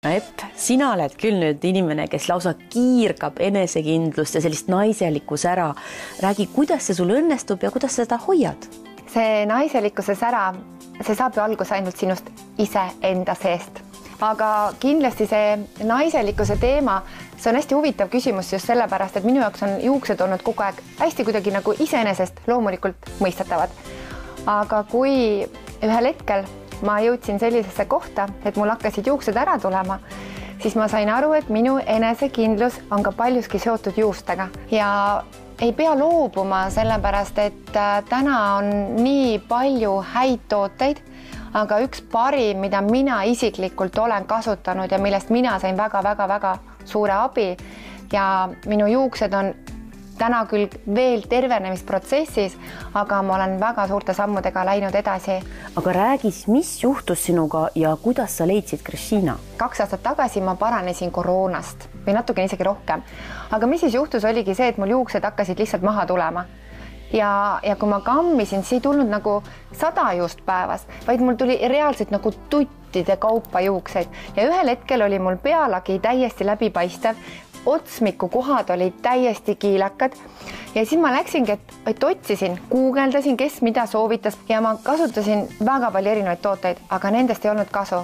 No Epp, sina oled küll nüüd inimene, kes lausa kiirgab enesekindlust ja sellist naiselikku sära. Räägi, kuidas see sul õnnestub ja kuidas seda hoiad? See naiselikkuse sära, see saab ju alguse ainult sinust ise enda seest. Aga kindlasti see naiselikkuse teema, see on hästi huvitav küsimus just sellepärast, et minu jaoks on juuksed olnud kogu aeg hästi kuidagi nagu iseenesest loomulikult mõistetavad. Aga kui ühel hetkel ma jõudsin sellisesse kohta, et mul hakkasid juuksed ära tulema, siis ma sain aru, et minu enesekindlus on ka paljuski seotud juustega ja ei pea loobuma sellepärast, et täna on nii palju häid tooteid, aga üks parim, mida mina isiklikult olen kasutanud ja millest mina sain väga suure abi ja minu juuksed on täna küll veel tervenemisprotsessis, aga ma olen väga suurte sammudega läinud edasi. Aga räägi, mis juhtus sinuga ja kuidas sa leidsid Krishina? 2 aastat tagasi ma paranesin koroonast või natuke isegi rohkem. Aga mis siis juhtus, oligi see, et mul juuksed hakkasid lihtsalt maha tulema. Ja kui ma kammisin, siis ei tulnud nagu 100 juust päevas, vaid mul tuli reaalselt nagu tuttide kaupa juukseid. Ja ühel hetkel oli mul pealagi täiesti läbipaistev, otsmiku kohad olid täiesti kiilakad ja siis ma läksingi, et otsisin, guugeldasin, kes mida soovitas ja ma kasutasin väga palju erinevaid tooteid, aga nendest ei olnud kasu.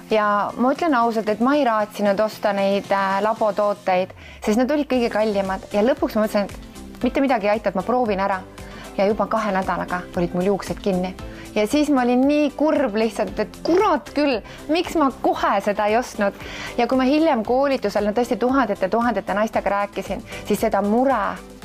Ja ma ütlen ausalt, et ma ei raatsinud osta neid labotooteid, sest nad olid kõige kallimad ja lõpuks ma mõtlesin, et mitte midagi ei aita, et ma proovin ära ja juba 2 nädalaga olid mul juuksed kinni. Ja siis ma olin nii kurb lihtsalt, et kurat küll, miks ma kohe seda ei ostnud. Ja kui ma hiljem koolitusel tõesti tuhandete naistega rääkisin, siis seda mure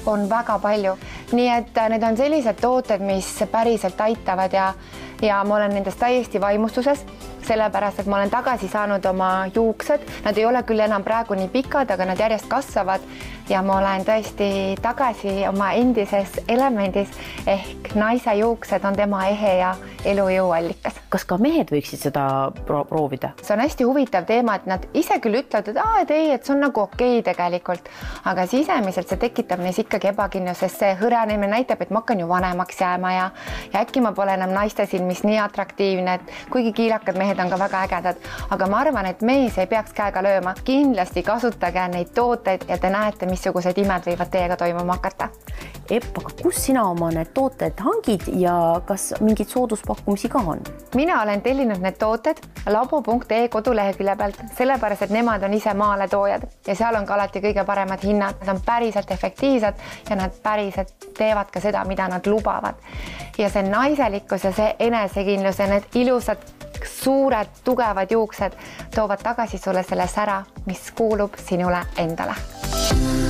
on väga palju. Nii et need on sellised tooted, mis päriselt aitavad ja ma olen nendest täiesti vaimustuses, sellepärast, et ma olen tagasi saanud oma juuksed. Nad ei ole küll enam praegu nii pikad, aga nad järjest kasvavad ja ma olen tõesti tagasi oma endises elemendis ehk naise juuksed on tema ehe ja elujõu allikas. Kas ka mehed võiksid seda proovida? See on hästi huvitav teema, et nad ise küll ütlevad, et see on nagu okei tegelikult, aga sisemiselt see tekitab neis ikkagi ebakindlus, sest see hõrenemine näitab, et ma hakkan ju vanemaks jääma ja äkki ma pole enam naiste silmis nii atraktiivne, et kuigi kiilakad mehed on ka väga ägedad, aga ma arvan, et mees ei peaks käega lööma. Kindlasti kasutage neid tooteid ja te näete, missugused imed võivad teiega toimuma hakata. Epp, aga kus sina oma need tooted hangid ja kas mingid sooduspakkumisi ka on? Mina olen tellinud need tooted labo.ee kodulehekülje pealt, sellepärast, et nemad on ise maale toojad ja seal on ka alati kõige paremad hinnad. Nad on päriselt efektiivsed ja nad päriselt teevad ka seda, mida nad lubavad. Ja see naiselikkus ja see enesekindlus ja need ilusad, suured, tugevad juuksed toovad tagasi sulle selle sära, mis kuulub sinule endale.